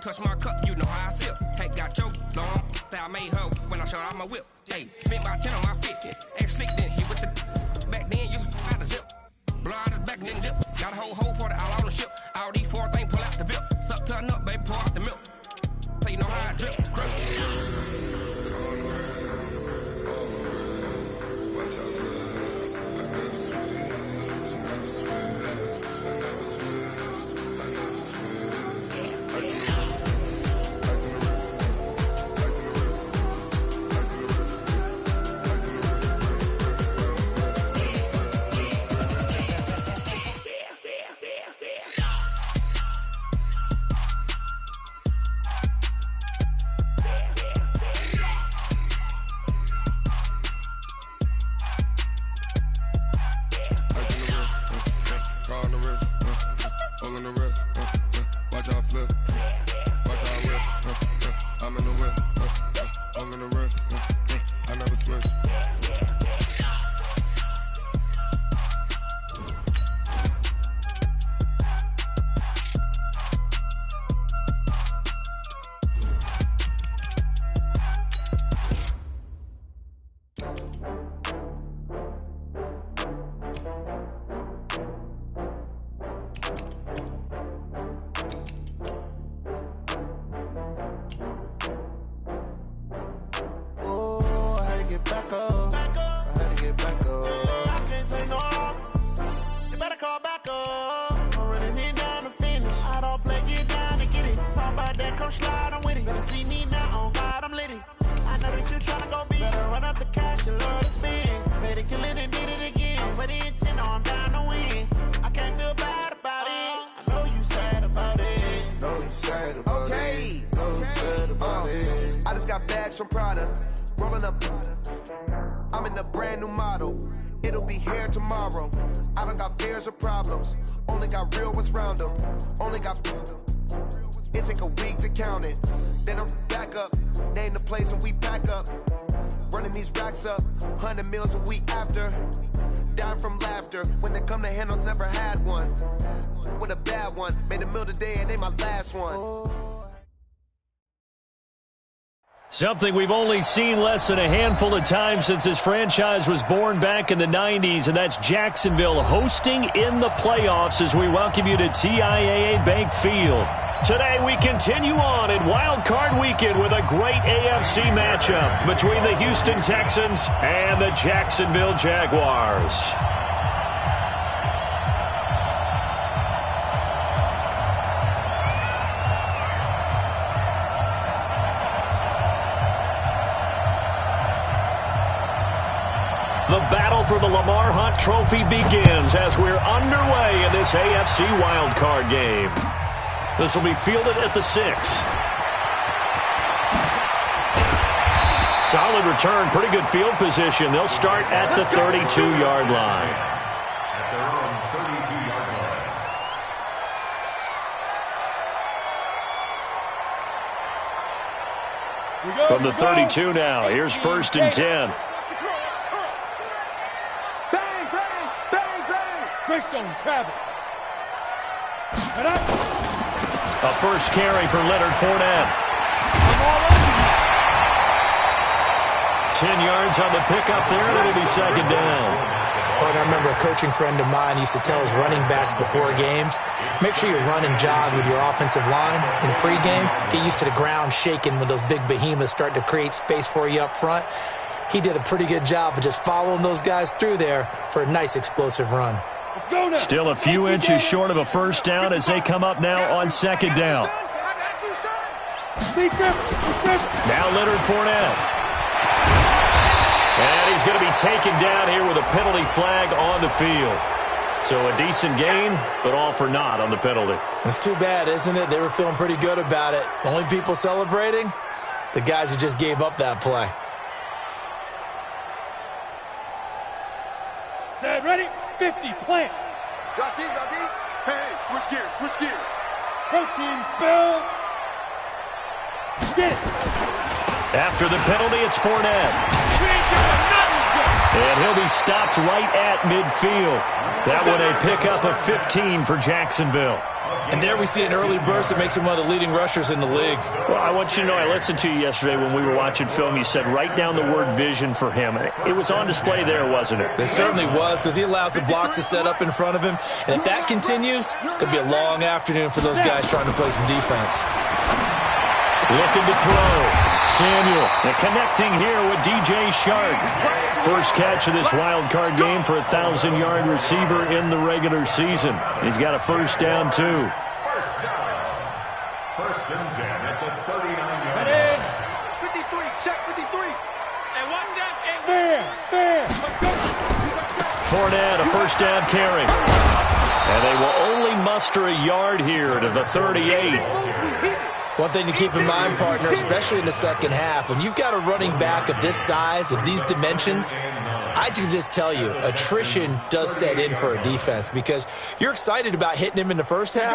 touch my cup, you know how I sip. Hey, got your long, that I made her when I showed out my whip. Hey, spent my 10 on my 50. Ex slick then hit with the back then, used to out the zip. Blow out his back and then dip. Got a whole party all on the ship. All these 4 things pull out the VIP. Suck turn up, baby, pour out the milk. So you know how I drip. From Prada, rolling up. I'm in a brand new model. It'll be here tomorrow. I don't got fears or problems. Only got real ones round them. Only got. It take a week to count it. Then I'm back up. Name the place and we pack up. Running these racks up. 100 meals a week after. Dying from laughter. When they come to handles, never had one. With a bad one. Made a meal today and they my last one. Something we've only seen less than a handful of times since this franchise was born back in the 90s, and that's Jacksonville hosting in the playoffs as we welcome you to TIAA Bank Field. Today we continue on in Wildcard Weekend with a great AFC matchup between the Houston Texans and the Jacksonville Jaguars. The battle for the Lamar Hunt Trophy begins as we're underway in this AFC wildcard game. This will be fielded at the 6. Solid return, pretty good field position. They'll start at the 32-yard line. From the 32 now, here's 1st and 10. A first carry for Leonard Fournette. 10 yards on the pickup there, and it'll be 2nd down. I remember a coaching friend of mine used to tell his running backs before games, make sure you run and jog with your offensive line in pregame. Get used to the ground shaking when those big behemoths start to create space for you up front. He did a pretty good job of just following those guys through there for a nice explosive run. Still a few inches short of a first down as they come up now on 2nd down. Now Leonard Fournette. And he's going to be taken down here with a penalty flag on the field. So a decent gain, but all for naught on the penalty. It's too bad, isn't it? They were feeling pretty good about it. The only people celebrating, the guys who just gave up that play. Set, ready, 50, plant. Drop deep, hey, switch gears. Protein spill. Get it. After the penalty, it's Fournette. We ain't doing nothing good. And he'll be stopped right at midfield. That one a pickup of 15 for Jacksonville. And there we see an early burst that makes him one of the leading rushers in the league. Well, I want you to know, I listened to you yesterday when we were watching film. You said write down the word vision for him. It was on display there, wasn't it? It certainly was, because he allows the blocks to set up in front of him. And if that continues, it'll be a long afternoon for those guys trying to play some defense. Looking to throw. Samuel, and connecting here with DJ Shark. First catch of this wild card game for a 1,000-yard receiver in the regular season. He's got a first down, too. First and 10 at the 39-yard line. 53, check 53. And watch that. Fair. Fournette, a first down carry. And they will only muster a yard here to the 38. One thing to keep in mind, partner, especially in the second half, when you've got a running back of this size, of these dimensions, I can just tell you, attrition does set in for a defense because you're excited about hitting him in the first half.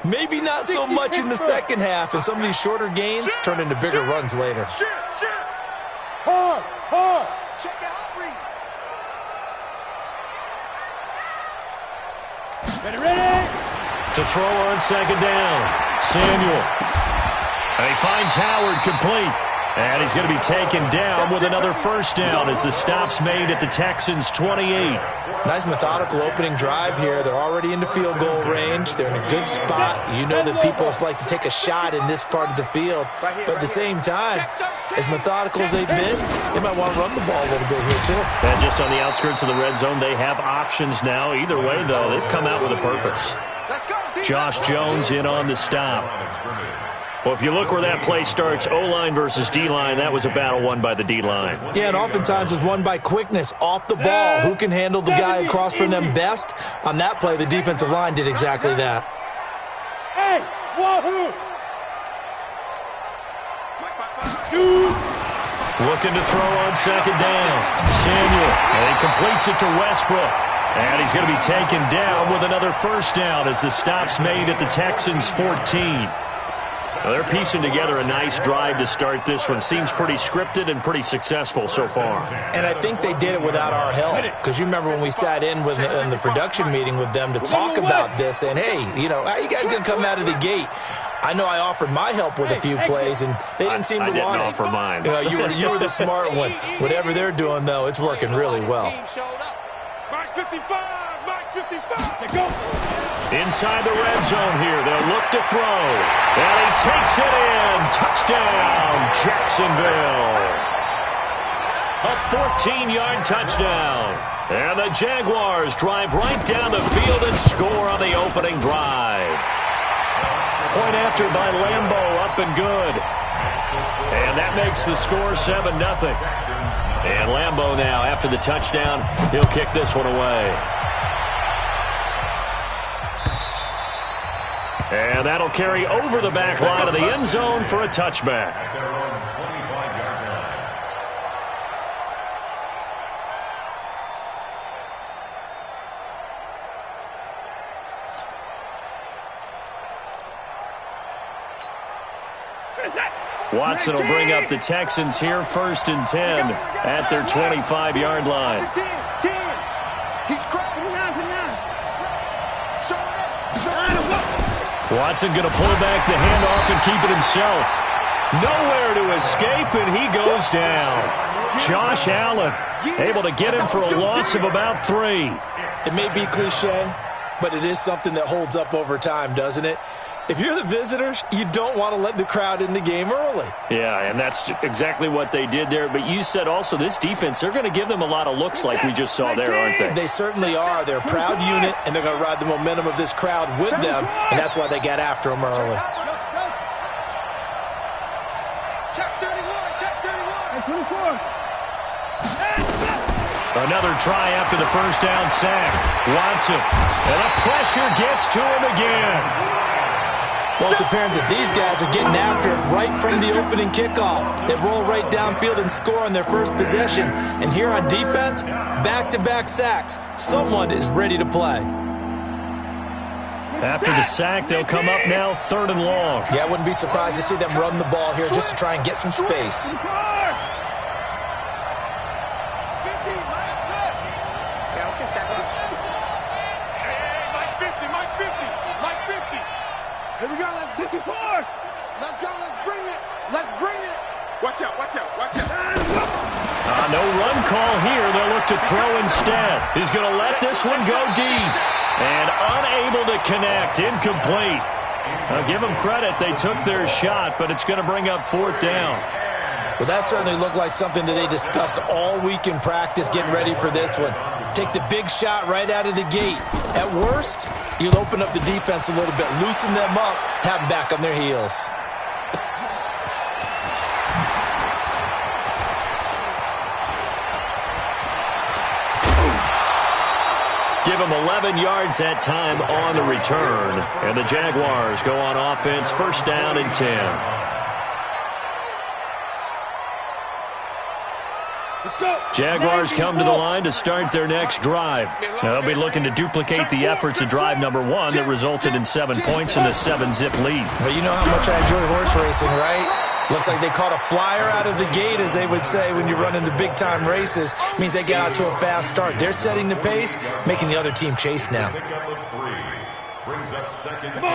Maybe not so much in the second half, and some of these shorter gains turn into bigger runs later. Hard. Check out, read. Ready. To throw on second down. Samuel. And he finds Howard complete. And he's going to be taken down with another first down as the stop's made at the Texans' 28. Nice methodical opening drive here. They're already into field goal range. They're in a good spot. You know that people like to take a shot in this part of the field. But at the same time, as methodical as they've been, they might want to run the ball a little bit here too. And just on the outskirts of the red zone, they have options now. Either way, though, they've come out with a purpose. Josh Jones in on the stop. Well, if you look where that play starts, O-line versus D-line, that was a battle won by the D-line. Yeah, and oftentimes it's won by quickness off the ball. Who can handle the guy across from them best? On that play, the defensive line did exactly that. Hey, wahoo! Shoot! Looking to throw on second down. Samuel, and he completes it to Westbrook. And he's going to be taken down with another first down as the stop's made at the Texans' 14. Well, they're piecing together a nice drive to start this one. Seems pretty scripted and pretty successful so far. And I think they did it without our help. Because you remember when we sat in the production meeting with them to talk about this, and hey, you know, how you guys going to come out of the gate? I know I offered my help with a few plays, and they didn't seem to want it. I didn't offer mine. You know, you were the smart one. Whatever they're doing, though, it's working really well. Mark 55, Mark 55. Go. Inside the red zone here, they'll look to throw. And he takes it in. Touchdown, Jacksonville. A 14-yard touchdown. And the Jaguars drive right down the field and score on the opening drive. Point after by Lambeau, up and good. And that makes the score 7-0. And Lambeau now, after the touchdown, he'll kick this one away. And that'll carry over the back line of the end zone for a touchback. Watson will bring up the Texans here, 1st and 10 at their 25-yard line. Watson going to pull back the handoff and keep it himself. Nowhere to escape, and he goes down. Josh Allen able to get him for a loss of about 3. It may be cliche, but it is something that holds up over time, doesn't it? If you're the visitors, you don't want to let the crowd in the game early. Yeah, and that's exactly what they did there. But you said also this defense, they're going to give them a lot of looks like we just saw there, aren't they? They certainly are. They're a proud unit, and they're going to ride the momentum of this crowd with them, and that's why they got after them early. Check 31, check 31. 24. Another try after the first down sack. Watson, and the pressure gets to him again. Well, it's apparent that these guys are getting after it right from the opening kickoff. They roll right downfield and score on their first possession. And here on defense, back-to-back sacks. Someone is ready to play. After the sack, they'll come up now 3rd and long. Yeah, I wouldn't be surprised to see them run the ball here just to try and get some space. 50, Here we go. Let's get you forward. Let's go. Let's bring it. Let's bring it. Watch out. Watch out. Watch out. No run call here. They'll look to throw instead. He's going to let this one go deep. And unable to connect. Incomplete. Give them credit. They took their shot, but it's going to bring up 4th down. Well, that certainly looked like something that they discussed all week in practice getting ready for this one. Take the big shot right out of the gate. At worst, you'll open up the defense a little bit, loosen them up, have them back on their heels. Give them 11 yards that time on the return. And the Jaguars go on offense, 1st down and 10. Jaguars come to the line to start their next drive. Now, they'll be looking to duplicate the efforts of drive number 1 that resulted in 7 points and a 7-zip lead. Well, you know how much I enjoy horse racing, right? Looks like they caught a flyer out of the gate, as they would say when you're running the big-time races. It means they get out to a fast start. They're setting the pace, making the other team chase now.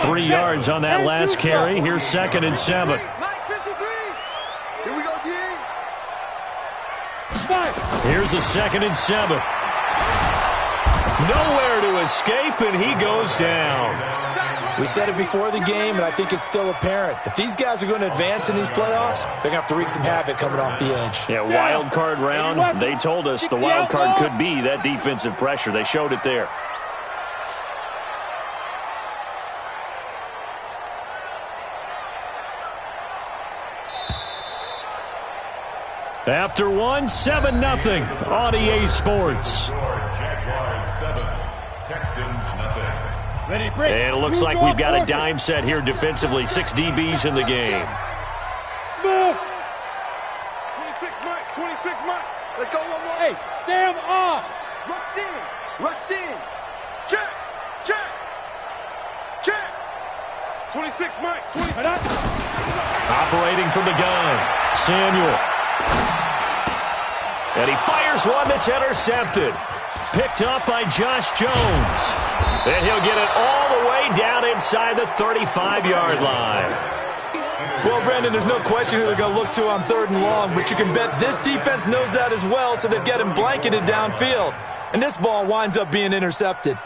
3 yards on that last carry. Here's 2nd and 7. Here's a 2nd and 7. Nowhere to escape, and he goes down. We said it before the game, and I think it's still apparent. If these guys are going to advance in these playoffs, they're going to have to wreak some havoc coming off the edge. Yeah, wild card round. They told us the wild card could be that defensive pressure. They showed it there. After 1, 7-0 on EA Sports. Jaguars 7, Texans nothing. And it looks like we've got a dime set here defensively. 6 DBs in the game. 26 Mike. 26 Mike. Let's go one more. Hey, Sam off. Rush in. Rush in. Check. Check. Check. 26 Mike. 26. Operating from the gun. Samuel. And he fires one that's intercepted. Picked up by Josh Jones. And he'll get it all the way down inside the 35-yard line. Well, Brandon, there's no question who they're going to look to on 3rd and long, but you can bet this defense knows that as well, so they've got him blanketed downfield. And this ball winds up being intercepted.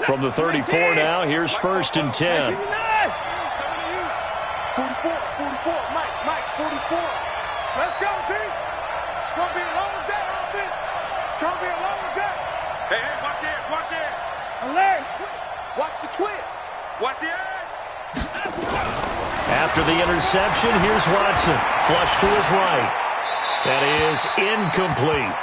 From the 34 now, here's 1st and 10. 44, Mike, 44. Let's go, team. It's going to be a long day, offense. It's going to be a long day. Hey, watch it. Alert. Watch the twist. Watch the edge. After the interception, here's Watson. Flush to his right. That is incomplete.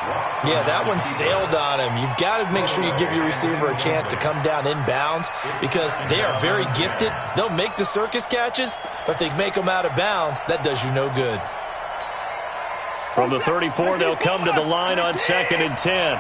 Yeah, that one sailed on him. You've got to make sure you give your receiver a chance to come down inbounds because they are very gifted. They'll make the circus catches, but they make them out of bounds. That does you no good. From the 34, they'll come to the line on 2nd and 10.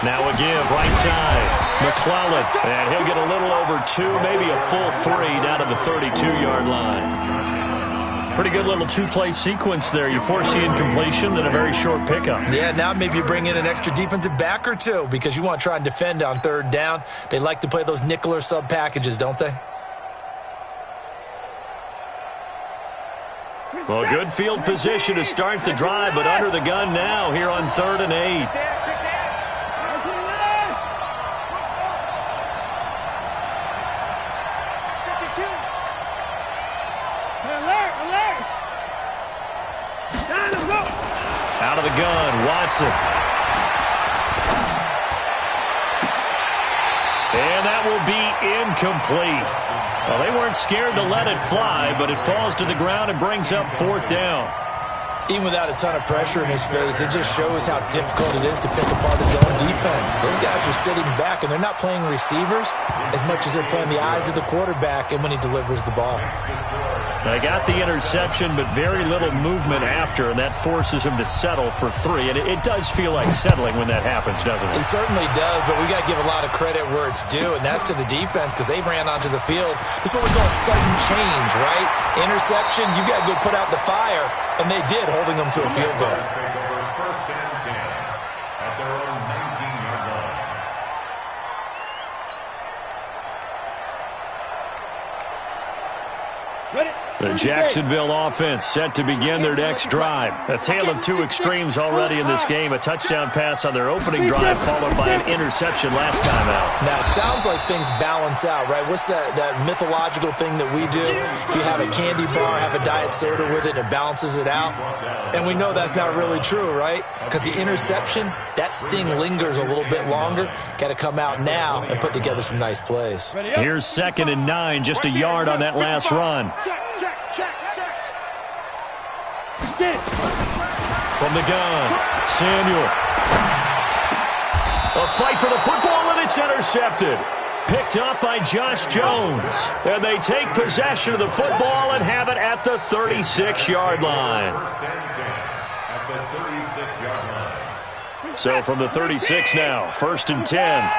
Now a give, right side. McClellan, and he'll get a little over 2, maybe a full 3 down to the 32-yard line. Pretty good little 2-play sequence there. You force the incompletion, then a very short pickup. Yeah, now maybe you bring in an extra defensive back or 2 because you want to try and defend on 3rd down. They like to play those nickel or sub packages, don't they? Well, good field position to start the drive, but under the gun now here on 3rd and 8. Out of the gun, Watson. And that will be incomplete. Well, they weren't scared to let it fly, but it falls to the ground and brings up 4th down. Even without a ton of pressure in his face, it just shows how difficult it is to pick apart his own defense. Those guys are sitting back, and they're not playing receivers as much as they're playing the eyes of the quarterback and when he delivers the ball. They got the interception, but very little movement after, and that forces him to settle for 3. And it does feel like settling when that happens, doesn't it? It certainly does, but we got to give a lot of credit where it's due, and that's to the defense because they ran onto the field. This is what we call sudden change, right? Interception, you got to go put out the fire, and they did, holding them to a field goal. First and 10 at their own 19-yard line. The Jacksonville offense set to begin their next drive. A tale of two extremes already in this game. A touchdown pass on their opening drive followed by an interception last time out. Now, it sounds like things balance out, right? What's that mythological thing that we do? If you have a candy bar, have a diet soda with it, it balances it out. And we know that's not really true, right? Because the interception, that sting lingers a little bit longer. Got to come out now and put together some nice plays. Here's 2nd and 9, just a yard on that last run. From the gun, Samuel. A fight for the football, and it's intercepted. Picked up by Josh Jones. And they take possession of the football and have it at the 36-yard line. So from the 36 now, 1st and 10.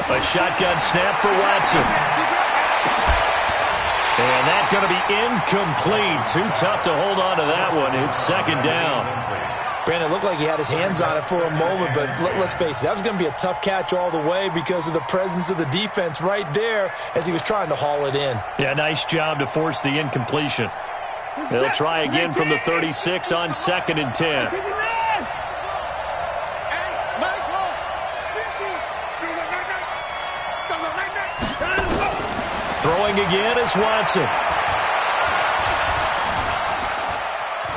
A shotgun snap for Watson. And that's going to be incomplete. Too tough to hold on to that one. It's 2nd down. Brandon, it looked like he had his hands on it for a moment, but let's face it, that was going to be a tough catch all the way because of the presence of the defense right there as he was trying to haul it in. Yeah, nice job to force the incompletion. They'll try again from the 36 on 2nd and 10. Throwing again is Watson.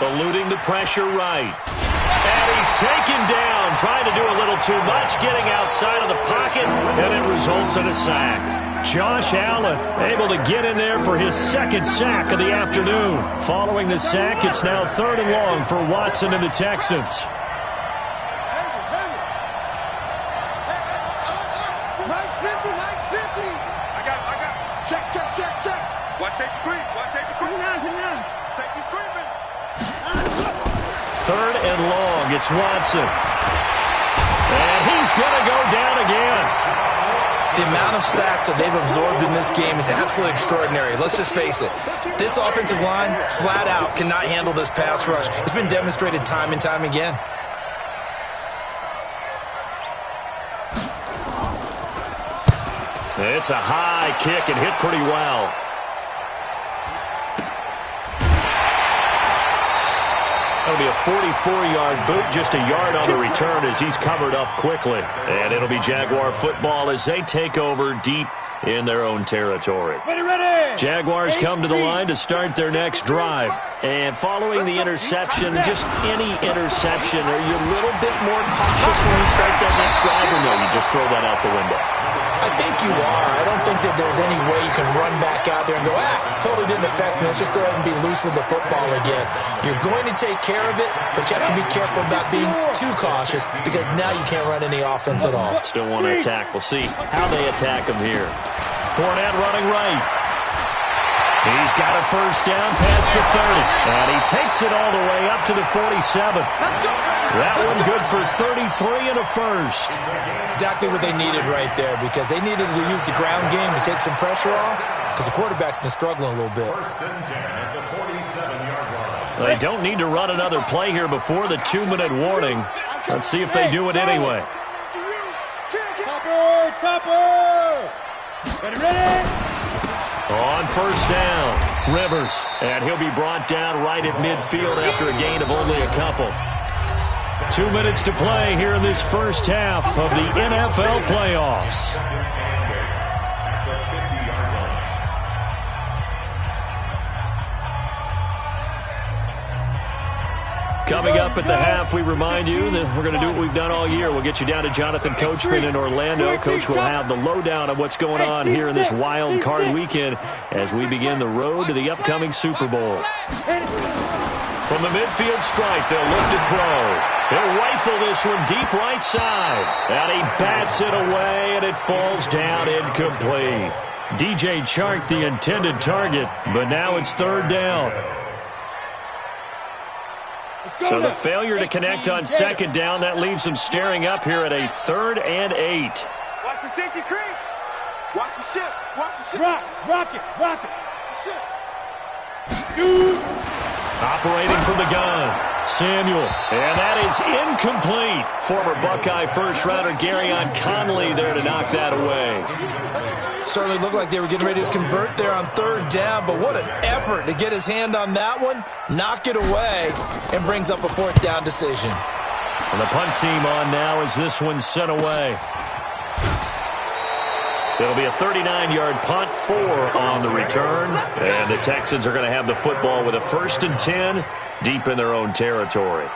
Eluding the pressure right. And he's taken down, trying to do a little too much, getting outside of the pocket, and it results in a sack. Josh Allen able to get in there for his 2nd sack of the afternoon. Following the sack, it's now 3rd and long for Watson and the Texans. Watch safety creep. Watch safety creep. Safety's creeping. 3rd and long. It's Watson. And he's going to go down again. The amount of sacks that they've absorbed in this game is absolutely extraordinary. Let's just face it. This offensive line, flat out, cannot handle this pass rush. It's been demonstrated time and time again. It's a high kick and hit pretty well. That'll be a 44-yard boot, just a yard on the return as he's covered up quickly. And it'll be Jaguar football as they take over deep in their own territory. Jaguars come to the line to start their next drive. And following the interception, just any interception, are you a little bit more cautious when you start that next drive, or no, you just throw that out the window? I think you are. I don't think that there's any way you can run back out there and go, totally didn't affect me. Let's just go ahead and be loose with the football again. You're going to take care of it, but you have to be careful about being too cautious because now you can't run any offense at all. Still want to attack. We'll see how they attack him here. Fournette running right. He's got a 1st down past the 30. And he takes it all the way up to the 47. That one good for 33 and a 1st. Exactly what they needed right there because they needed to use the ground game to take some pressure off because the quarterback's been struggling a little bit. 1st and 10 at the 47-yard line. They don't need to run another play here before the 2-minute warning. Let's see if they do it anyway. Topper! Ready? On 1st down, Rivers. And he'll be brought down right at midfield after a gain of only a couple. 2 minutes to play here in this first half of the NFL playoffs. Coming up at the half, we remind you that we're going to do what we've done all year. We'll get you down to Jonathan Coachman in Orlando. Coach will have the lowdown of what's going on here in this wild card weekend as we begin the road to the upcoming Super Bowl. From the midfield stripe, they'll lift a throw. He'll rifle this one deep right side. And he bats it away, and it falls down incomplete. DJ Chark, the intended target, but now it's third down. So the failure to connect on second down, that leaves them staring up here at a 3rd and 8. Watch the safety creep. Watch the ship. Watch the ship. Rock it. Shoot. Operating from the gun, Samuel. And that is incomplete. Former Buckeye first-rounder Garyon Conley there to knock that away. Certainly looked like they were getting ready to convert there on 3rd down, but what an effort to get his hand on that one, knock it away, and brings up a 4th down decision. And the punt team on now as this one's sent away. It'll be a 39-yard punt, 4 on the return. And the Texans are going to have the football with a 1st and 10 deep in their own territory.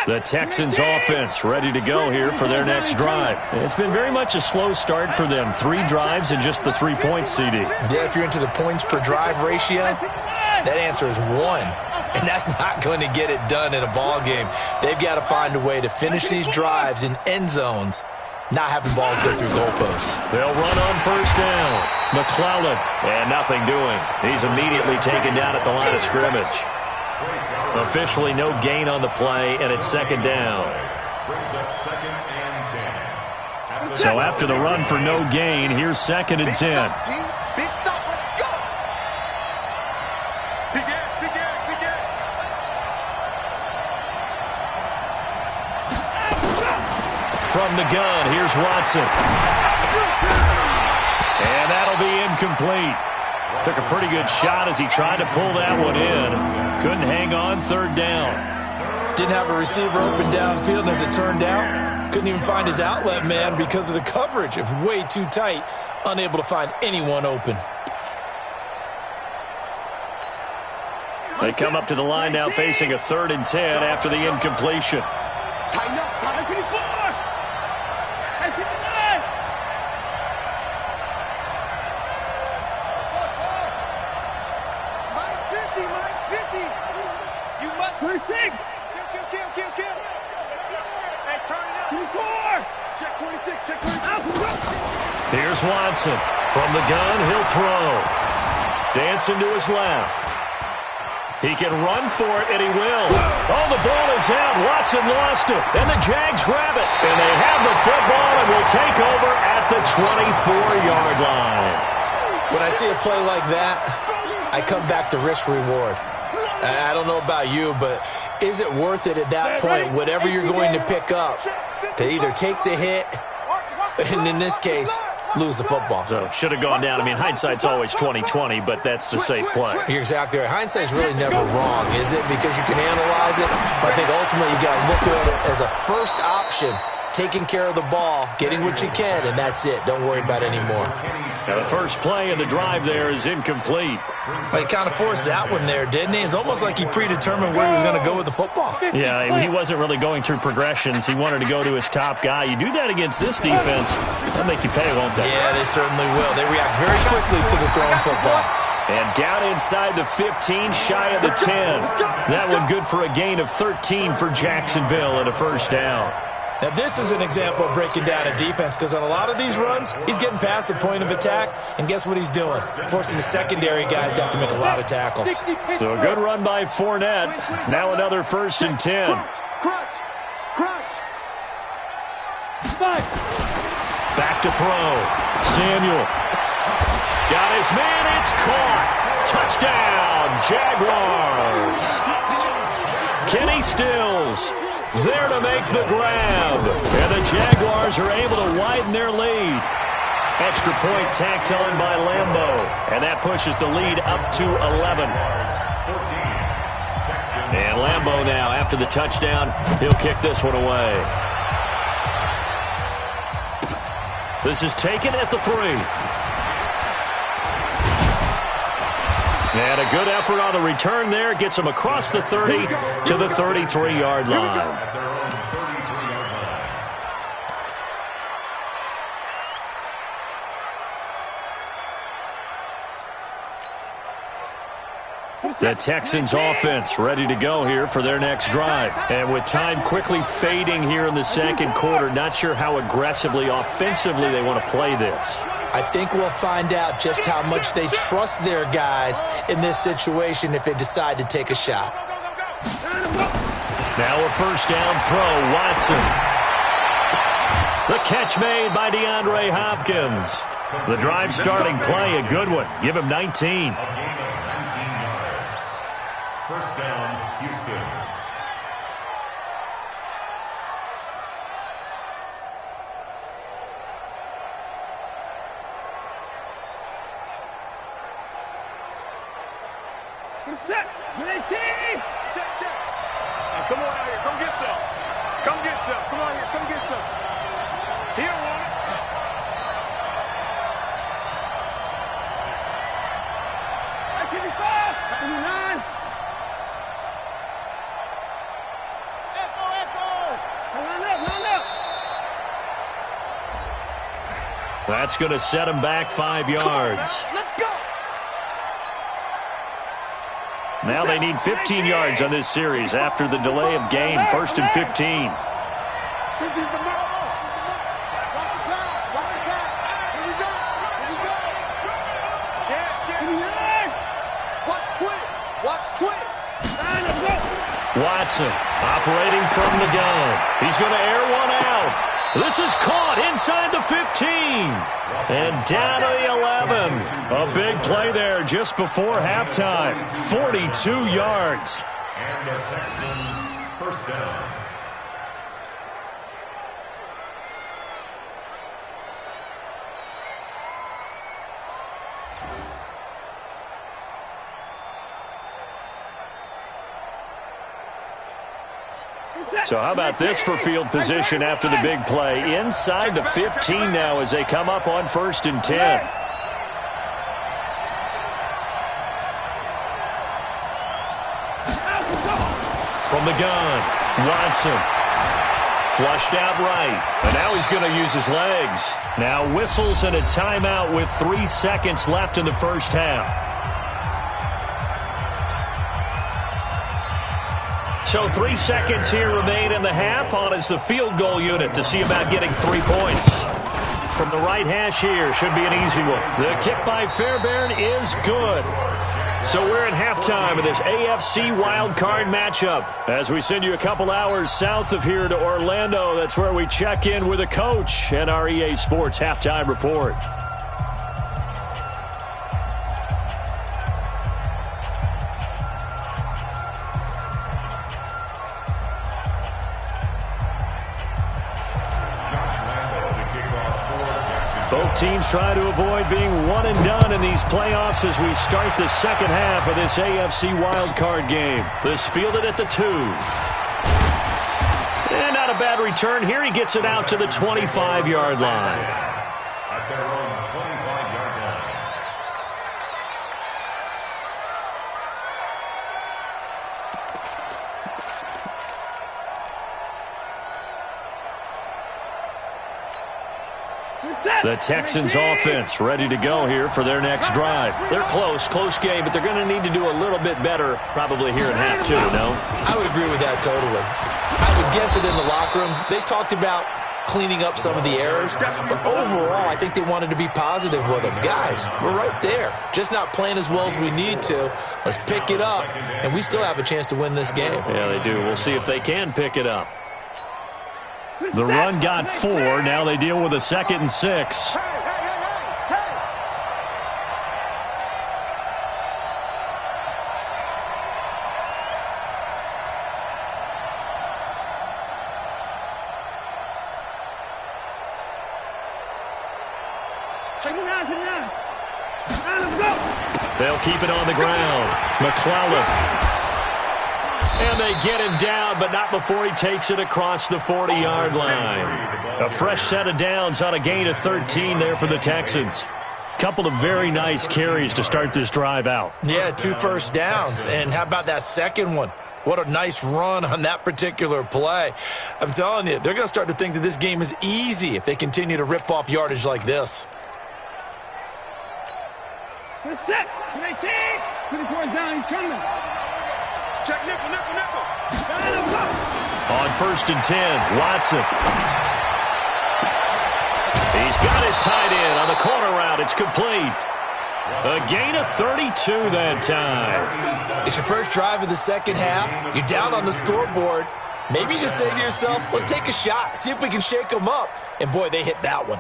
The Texans offense ready to go here for their next drive. It's been very much a slow start for them. 3 drives and just the 3 points, CD. Yeah, if you're into the points per drive ratio, that answer is 1. And that's not going to get it done in a ball game. They've got to find a way to finish these drives in end zones, not having balls go through goalposts. They'll run on 1st down. McClellan, and nothing doing. He's immediately taken down at the line of scrimmage. Officially no gain on the play, and it's 2nd down. So after the run for no gain, here's 2nd and 10. Big stop, let's go. Big end. From the gun, here's Watson. And that'll be incomplete. Took a pretty good shot as he tried to pull that one in. Couldn't hang on, 3rd down. Didn't have a receiver open downfield, and as it turned out, couldn't even find his outlet man because of the coverage. It was way too tight, unable to find anyone open. They come up to the line now facing a 3rd and 10 after the incompletion. Tighten up, tighten up. Here's Watson. From the gun, he'll throw. Dancing to his left. He can run for it, and he will. Oh, the ball is out. Watson lost it, and the Jags grab it. And they have the football and will take over at the 24-yard line. When I see a play like that, I come back to risk-reward. I don't know about you, but is it worth it at that point, whatever you're going to pick up, to either take the hit, and in this case, lose the football? So should have gone down. I mean, hindsight's always 20/20, but that's the safe play. You're exactly right. Hindsight's really never wrong, is it? Because you can analyze it, but I think ultimately you got to look at it as a first option, taking care of the ball, getting what you can, and that's it. Don't worry about it anymore. Now the first play of the drive there is incomplete. Well, he kind of forced that one there, didn't he? It's almost like he predetermined where he was going to go with the football. Yeah, he wasn't really going through progressions. He wanted to go to his top guy. You do that against this defense, they'll make you pay, won't they? Yeah, they certainly will. They react very quickly to the thrown football. And down inside the 15, shy of the 10. That one good for a gain of 13 for Jacksonville and a 1st down. Now, this is an example of breaking down a defense, because on a lot of these runs, he's getting past the point of attack, and guess what he's doing? Forcing the secondary guys to have to make a lot of tackles. So a good run by Fournette. Now another 1st and 10. Crunch. Back to throw. Samuel. Got his man. It's caught. Touchdown, Jaguars. Kenny Stills there to make the grab. And the Jaguars are able to widen their lead. Extra point tacked on by Lambeau. And that pushes the lead up to 11. And Lambeau now, after the touchdown, he'll kick this one away. This is taken at the 3. And a good effort on the return there. Gets him across the 30 to the 33-yard line. The Texans offense ready to go here for their next drive. And with time quickly fading here in the second quarter, not sure how aggressively, offensively they want to play this. I think we'll find out just how much they trust their guys in this situation if they decide to take a shot. Now a first down throw, Watson. The catch made by DeAndre Hopkins. The drive starting play, a good one. Give him 19. First down, Houston. Set. Check. Now come on out here. Come get some. Come get some. Come on here. Come get some. He don't want it. At 55. 59. That's going to set him back 5 yards. Let's go. Now they need 15 yards on this series after the delay of game. 1st and 15. This is the mark. Watch the pass. Watch the pass. Here we go. Check. Watch twins. Watch twins. Watson operating from the gun. He's going to air one out. This is caught inside the 15. And down to the 11. A big play there just before halftime. 42 yards. And the Texans first down. So how about this for field position after the big play? Inside the 15 now as they come up on 1st and 10. From the gun, Watson. Flushed out right. And now he's going to use his legs. Now whistles and a timeout with 3 seconds left in the first half. So 3 seconds here remain in the half. On is the field goal unit to see about getting 3 points. From the right hash here, should be an easy one. The kick by Fairbairn is good. So we're in halftime of this AFC Wildcard matchup. As we send you a couple hours south of here to Orlando, that's where we check in with a coach and our EA Sports halftime report. Both teams try to avoid being one and done in these playoffs as we start the second half of this AFC wildcard game. This fielded at the 2. And not a bad return here. He gets it out to the 25-yard line. At their own 25-yard line. The Texans offense ready to go here for their next drive. They're close game, but they're going to need to do a little bit better probably here in half 2, no? I would agree with that totally. I would guess it in the locker room. They talked about cleaning up some of the errors, but overall, I think they wanted to be positive with them. Guys, we're right there. Just not playing as well as we need to. Let's pick it up, and we still have a chance to win this game. Yeah, they do. We'll see if they can pick it up. The run got 4. Now they deal with a 2nd and 6. Let's go. They'll keep it on the ground. McClellan. And they get him down, but not before he takes it across the 40-yard line. A fresh set of downs on a gain of 13 there for the Texans. Couple of very nice carries to start this drive out. Yeah, 2 first downs. And how about that second one? What a nice run on that particular play. I'm telling you, they're going to start to think that this game is easy if they continue to rip off yardage like this. Good set. Good 18. 24 down. He's coming. Check nickel. On 1st and 10, Watson. He's got his tight end on the corner route. It's complete. A gain of 32 that time. It's your first drive of the second half. You're down on the scoreboard. Maybe you just say to yourself, let's take a shot, see if we can shake them up. And, boy, they hit that one.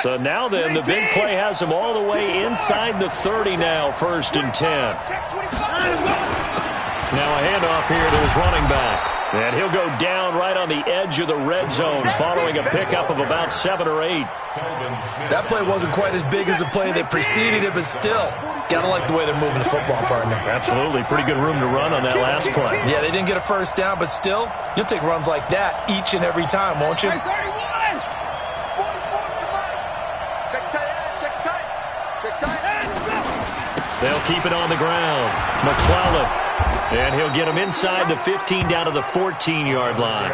So now then, the big play has him all the way inside the 30 now, 1st and 10. Now a handoff here to his running back. And he'll go down right on the edge of the red zone following a pickup of about 7 or 8. That play wasn't quite as big as the play that preceded it, but still, gotta like the way they're moving the football, partner. Absolutely. Pretty good room to run on that last play. Yeah, they didn't get a first down, but still, you'll take runs like that each and every time, won't you? They'll keep it on the ground. McClellan. And he'll get him inside the 15 down to the 14-yard line.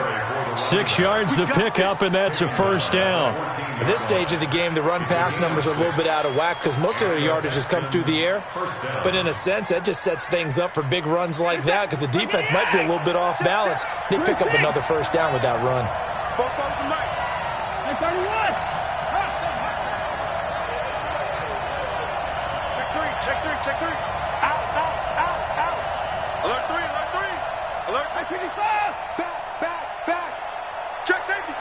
6 yards the pickup, and that's a first down. At this stage of the game, the run-pass numbers are a little bit out of whack because most of their yardage has come through the air. But in a sense, that just sets things up for big runs like that because the defense might be a little bit off balance. They pick up another first down with that run. Check three. Out. Alert three. Alert 55. Back. Check safety.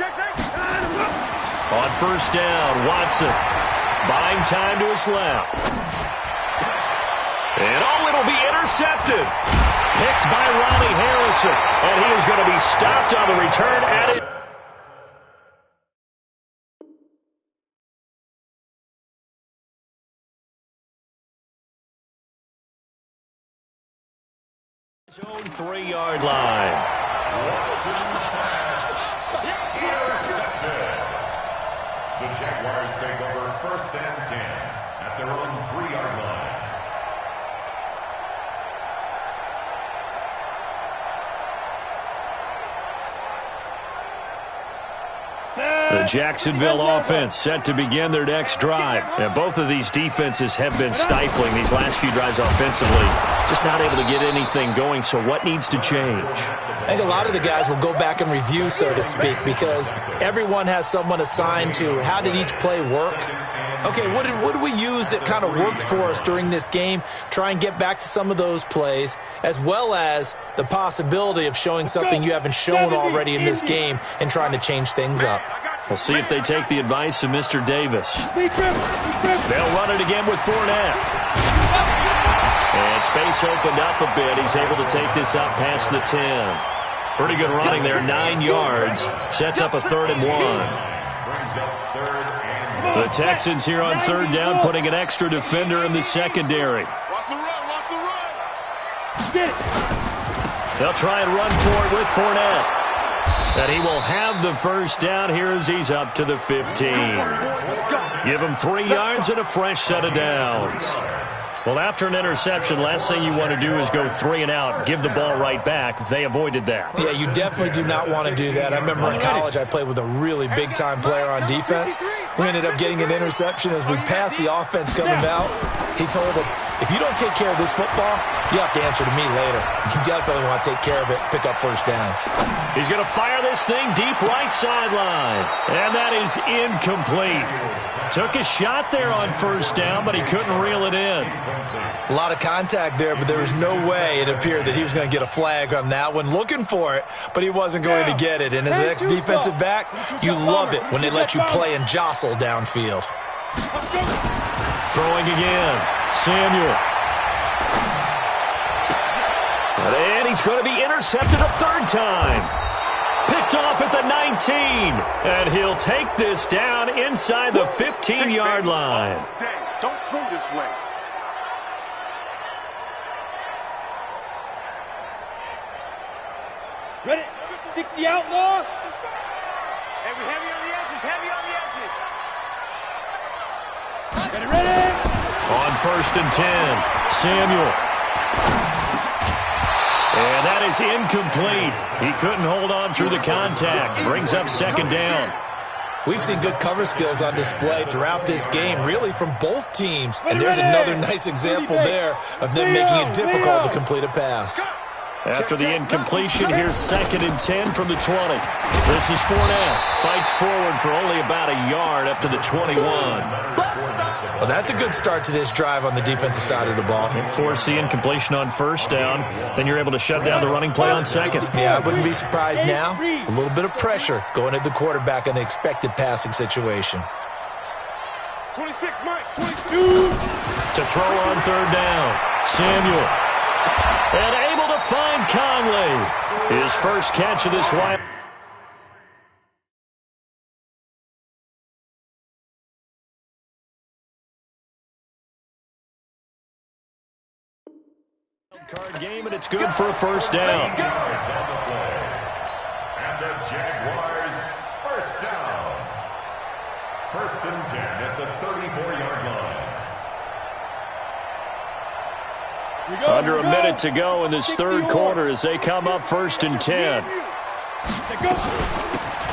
On first down, Watson. Buying time to his left. And it'll be intercepted. Picked by Ronnie Harrison. And he is going to be stopped on the return at it. Zone 3-yard line. The Jaguars take over 1st and 10 at their own 3-yard line. The Jacksonville offense set to begin their next drive. And both of these defenses have been stifling these last few drives offensively. Just not able to get anything going, so what needs to change? I think a lot of the guys will go back and review, so to speak, because everyone has someone assigned to how did each play work. Okay, what did we use that kind of worked for us during this game? Try and get back to some of those plays, as well as the possibility of showing something you haven't shown already in this game and trying to change things up. We'll see if they take the advice of Mr. Davis. They'll run it again with Fournette. And space opened up a bit. He's able to take this up past the 10. Pretty good running there, 9 yards. Sets up a 3rd and 1. The Texans here on 3rd down, putting an extra defender in the secondary. Watch the run. They'll try and run for it with Fournette. And he will have the first down here as he's up to the 15. Give him 3 yards and a fresh set of downs. Well, after an interception, last thing you want to do is go 3 and out, give the ball right back. They avoided that. Yeah, you definitely do not want to do that. I remember in college I played with a really big-time player on defense. We ended up getting an interception as we passed the offense coming out. He told him, if you don't take care of this football, you have to answer to me later. You definitely want to take care of it, pick up first downs. He's going to fire this thing deep right sideline. And that is incomplete. Took a shot there on first down, but he couldn't reel it in. A lot of contact there, but there was no way it appeared that he was going to get a flag on that one. Looking for it, but he wasn't going to get it. And as an ex-defensive back, you love it when they let you play and jostle downfield. Throwing again. Samuel. And he's going to be intercepted a 3rd time. Picked off at the the 19. And he'll take this down inside the 15-yard line. Don't throw this way. Ready? 60 outlaw. Heavy on the edges, heavy on the edges. Ready, ready. On 1st and 10, Samuel. And that is incomplete. He couldn't hold on through the contact. Brings up 2nd down. We've seen good cover skills on display throughout this game, really from both teams. And there's another nice example there of them making it difficult to complete a pass. After the incompletion, here's 2nd and 10 from the 20. This is Fournette. Fights forward for only about a yard up to the 21. Well, that's a good start to this drive on the defensive side of the ball. Force the incompletion on 1st down. Then you're able to shut down the running play on 2nd. Yeah, I wouldn't be surprised now. A little bit of pressure going at the quarterback in an expected passing situation. 26, Mike, 22. To throw on 3rd down. Samuel. And able to find Conley. His first catch of this wild. Card game, and it's good for a 1st down. And the Jaguars, 1st down. 1st and 10 at the 34-yard line. Under a minute to go in this 3rd quarter as they come up 1st and 10.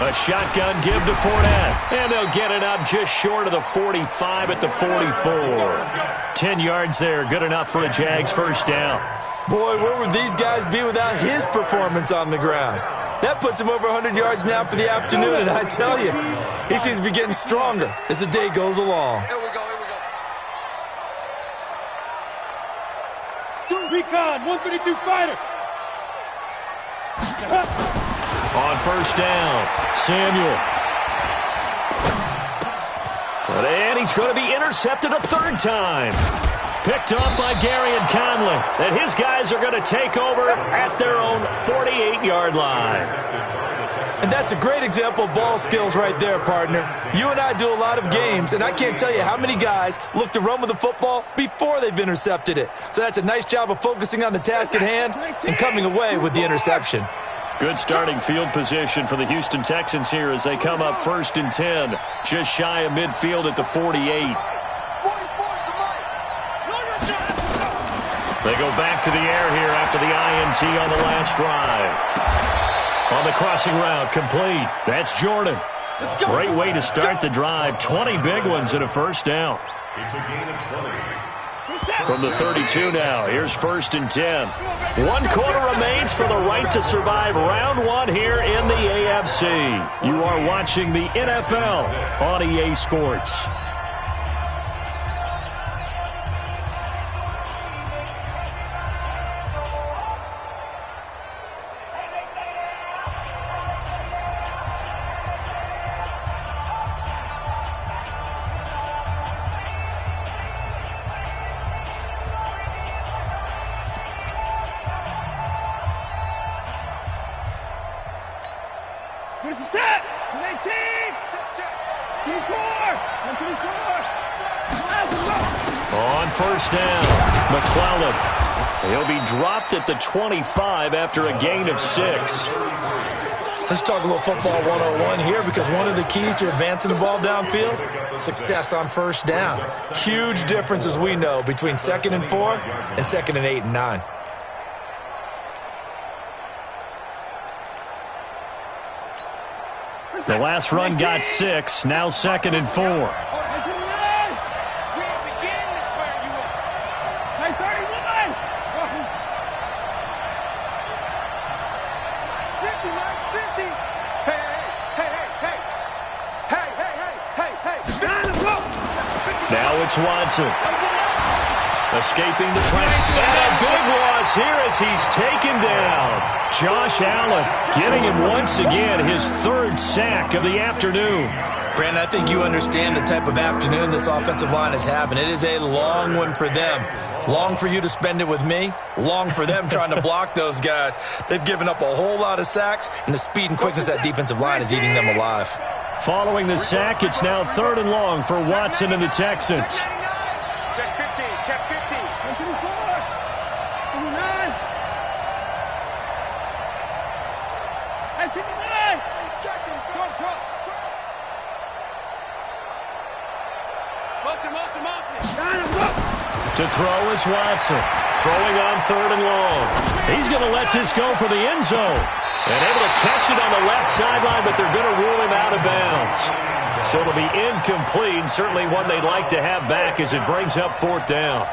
A shotgun give to Fournette. And they'll get it up just short of the 45 at the 44. 10 yards there. Good enough for a Jags 1st down. Boy, where would these guys be without his performance on the ground? That puts him over 100 yards now for the afternoon, and I tell you, he seems to be getting stronger as the day goes along. Here we go. Recon, 132 fighter. On 1st down, Samuel. And he's going to be intercepted a 3rd time. Picked up by Gary and Conley. And his guys are going to take over at their own 48-yard line. And that's a great example of ball skills right there, partner. You and I do a lot of games, and I can't tell you how many guys look to run with the football before they've intercepted it. So that's a nice job of focusing on the task at hand and coming away with the interception. Good starting field position for the Houston Texans here as they come up 1st and 10. Just shy of midfield at the 48. They go back to the air here after the INT on the last drive. On the crossing route, complete. That's Jordan. Great way to start the drive. 20 big ones and a 1st down. It's a gain of 20. From the 32 now, here's 1st and 10. 1 quarter remains for the right to survive round 1 here in the AFC. You are watching the NFL on EA Sports. Here's the tap. 19. 24. 124. On 1st down, McClellan. He'll be dropped at the 25 after a gain of 6. Let's talk a little football 101 here, because one of the keys to advancing the ball downfield, success on 1st down. Huge difference, as we know, between 2nd and 4 and 2nd and 8 and 9. The last run got 6, now 2nd and 4. Now it's Watson. Escaping the trap. And a big loss here as he's taken down. Josh Allen getting him once again his 3rd sack of the afternoon. Brandon, I think you understand the type of afternoon this offensive line is having. It is a long one for them. Long for you to spend it with me. Long for them trying to block those guys. They've given up a whole lot of sacks, and the speed and quickness of that defensive line is eating them alive. Following the sack, it's now 3rd and long for Watson and the Texans. Check 50, check 50. 59. Hey, 59. He's checking. Short. Motion. To throw is Watson. Throwing on 3rd and long. He's going to let this go for the end zone. And able to catch it on the left sideline, but they're going to rule him out of bounds. So it'll be incomplete. Certainly one they'd like to have back as it brings up 4th down.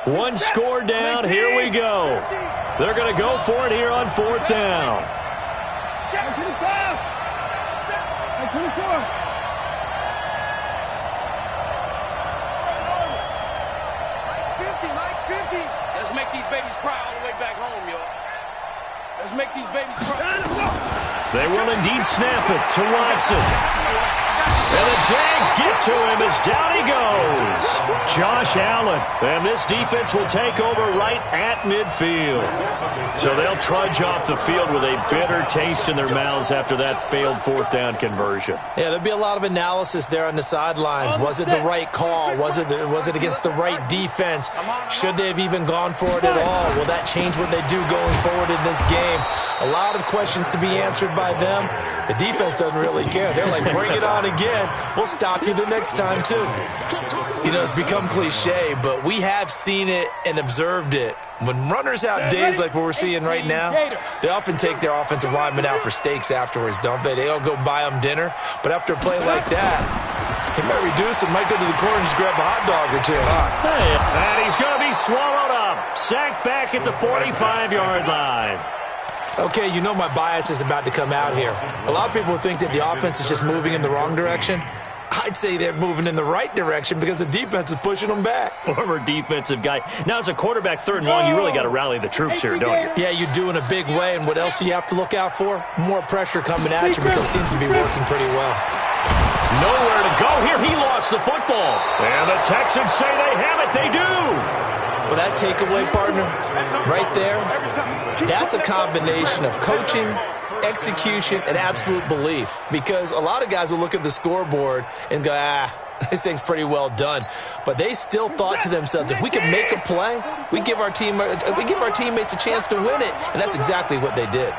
One score down. Here we go. They're going to go for it here on 4th down. Mike's 50. Let's make these babies cry all the way back home, y'all. Let's make these babies cry. They will indeed snap it to Watson. And the Jags get to him as down he goes. Josh Allen. And this defense will take over right at midfield. So they'll trudge off the field with a bitter taste in their mouths after that failed 4th down conversion. Yeah, there'll be a lot of analysis there on the sidelines. Was it the right call? Was it against the right defense? Should they have even gone for it at all? Will that change what they do going forward in this game? A lot of questions to be answered by them. The defense doesn't really care. They're like, bring it on again. We'll stop you the next time, too. You know, it's become cliche, but we have seen it and observed it. When runners have days like what we're seeing right now, they often take their offensive linemen out for steaks afterwards, don't they? They all go buy them dinner. But after a play like that, he might reduce and might go to the corner and just grab a hot dog or two, huh? And he's going to be swallowed up. Sacked back at the 45-yard line. Okay, you know my bias is about to come out here. A lot of people think that the offense is just moving in the wrong direction. I'd say they're moving in the right direction because the defense is pushing them back. Former defensive guy. Now, as a quarterback, 3rd and long, you really got to rally the troops here, don't you? Yeah, you do in a big way. And what else do you have to look out for? More pressure coming at you because it seems to be working pretty well. Nowhere to go here. He lost the football. And the Texans say they have it. They do. But that takeaway, partner, right there, that's a combination of coaching, execution, and absolute belief. Because a lot of guys will look at the scoreboard and go, this thing's pretty well done. But they still thought to themselves, if we can make a play, we give our teammates a chance to win it. And that's exactly what they did.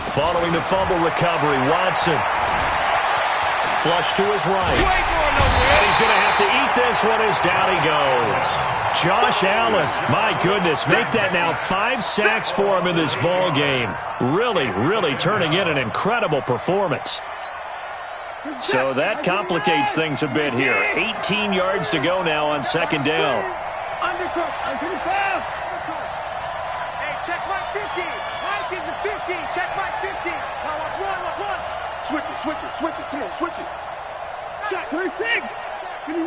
Following the fumble recovery, Watson. Flush to his right. And he's going to have to eat this one as down he goes. Josh Allen, my goodness, make that now 5 sacks for him in this ball game. Really turning in an incredible performance. So that complicates things a bit here. 18 yards to go now on 2nd down. Hey, check Mike 50. Mike is a 50. Check Mike 50. Now watch one. Switch it. Come on, switch it. Check 36. 59.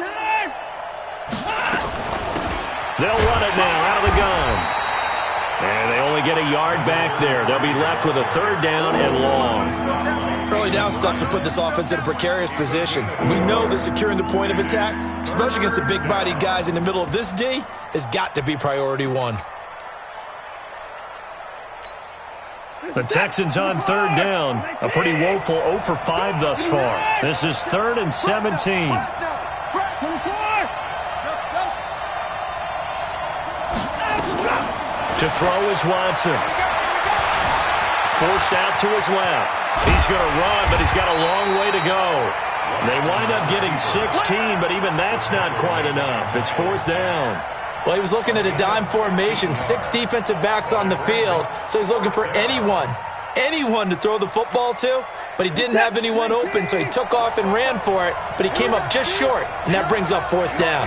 They'll run it now out of the gun. And they only get a yard back there. They'll be left with a 3rd down and long. Early down stuff to put this offense in a precarious position. We know that securing the point of attack, especially against the big-bodied guys in the middle of this D, has got to be priority 1. The Texans on 3rd down. A pretty woeful 0 for 5 thus far. This is 3rd and 17. To throw is Watson. Forced out to his left. He's going to run, but he's got a long way to go. They wind up getting 16, but even that's not quite enough. It's 4th down. Well, he was looking at a dime formation, 6 defensive backs on the field, so he's looking for anyone to throw the football to, but he didn't have anyone open, so he took off and ran for it, but he came up just short, and that brings up 4th down.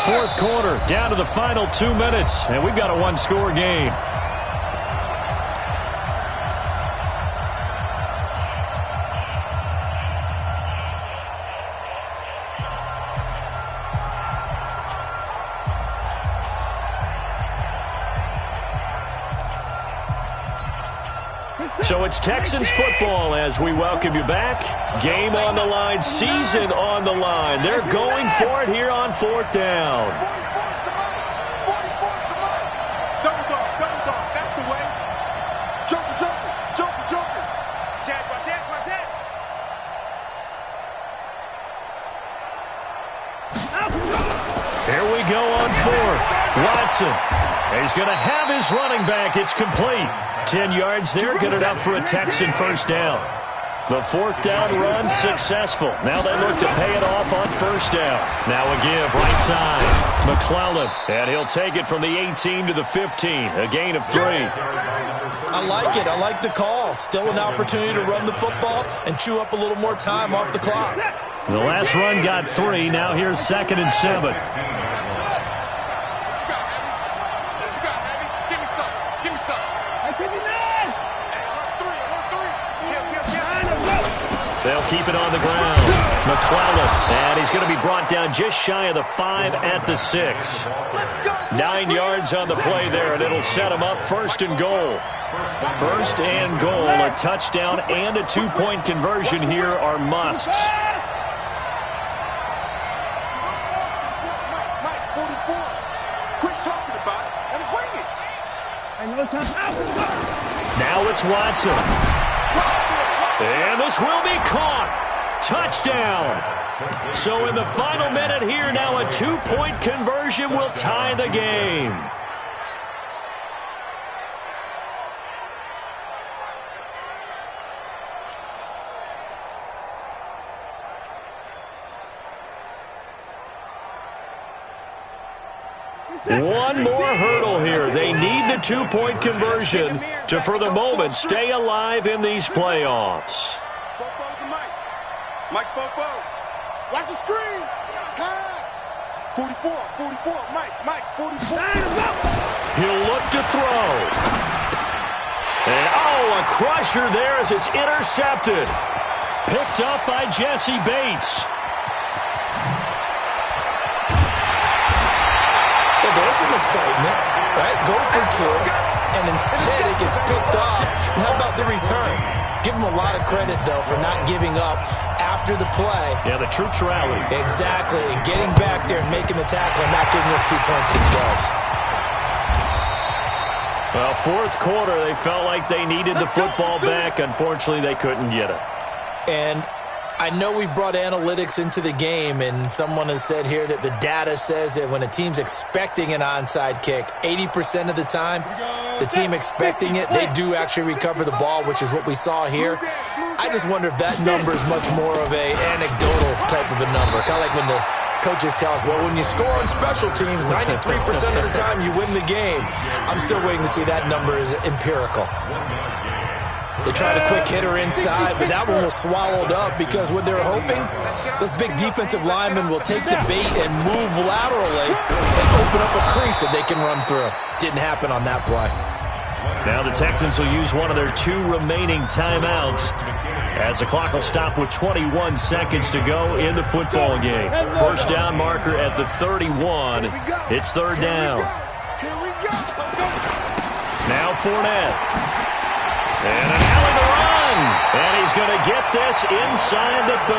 Fourth quarter, down to the final 2 minutes, and we've got a one-score game. So it's Texans football as we welcome you back. Game on the line, season on the line. They're going for it here on fourth down. Double dog, that's the way. Joker. Chad, watch that. Here we go on fourth. Watson. He's going to have his running back. It's complete. 10 yards there, good enough for a Texan first down. The fourth down run successful. Now they look to pay it off on first down. Now a give right side. McClellan, and he'll take it from the 18 to the 15. A gain of 3. I like it. I like the call. Still an opportunity to run the football and chew up a little more time off the clock. The last run got 3. Now here's 2nd and 7. They'll keep it on the ground. McClellan, and he's going to be brought down just shy of the 5 at the 6. 9 yards on the play there, and it'll set him up 1st and goal. 1st and goal, a touchdown and a 2-point conversion here are musts. Mike, 44. Quit talking about it and bring it. Now it's Watson. And this will be caught. Touchdown. So in the final minute here, now a 2-point conversion will tie the game. One more hurdle here. They need the 2-point conversion to, for the moment, stay alive in these playoffs. Mike's Fofo. Watch the screen. Pass. 44. Mike, 44. He'll look to throw. And, a crusher there as it's intercepted. Picked up by Jesse Bates. Well, there's some excitement, right? Go for 2, and instead it gets picked off. And how about the return? Give them a lot of credit, though, for not giving up after the play. Yeah, the troops rallied. Exactly, and getting back there and making the tackle and not giving up 2 points themselves. Well, fourth quarter, they felt like they needed the football back. Unfortunately, they couldn't get it. And I know we brought analytics into the game, and someone has said here that the data says that when a team's expecting an onside kick, 80% of the time, the team expecting it, they do actually recover the ball, which is what we saw here. I just wonder if that number is much more of a anecdotal type of a number. Kind of like when the coaches tell us, well, when you score on special teams, 93% of the time you win the game. I'm still waiting to see that number is empirical. They tried a quick hitter inside, but that one was swallowed up because what they're hoping, those big defensive linemen will take the bait and move laterally and open up a crease that they can run through. Didn't happen on that play. Now the Texans will use one of their 2 remaining timeouts as the clock will stop with 21 seconds to go in the football game. First down marker at the 31. It's 3rd down. Now Fournette. And an alley to run. And he's going to get this inside the 30.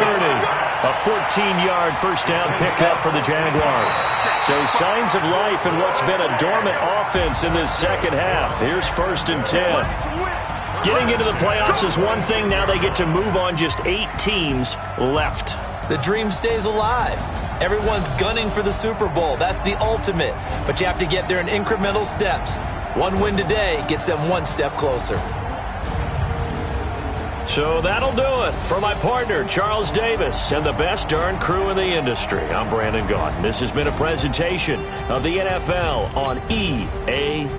A 14-yard first down pickup for the Jaguars. So signs of life in what's been a dormant offense in this second half. Here's 1st and 10. Getting into the playoffs is one thing. Now they get to move on. Just 8 teams left. The dream stays alive. Everyone's gunning for the Super Bowl. That's the ultimate. But you have to get there in incremental steps. One win today gets them 1 step closer. So that'll do it for my partner, Charles Davis, and the best darn crew in the industry. I'm Brandon Gaudin. This has been a presentation of the NFL on EA.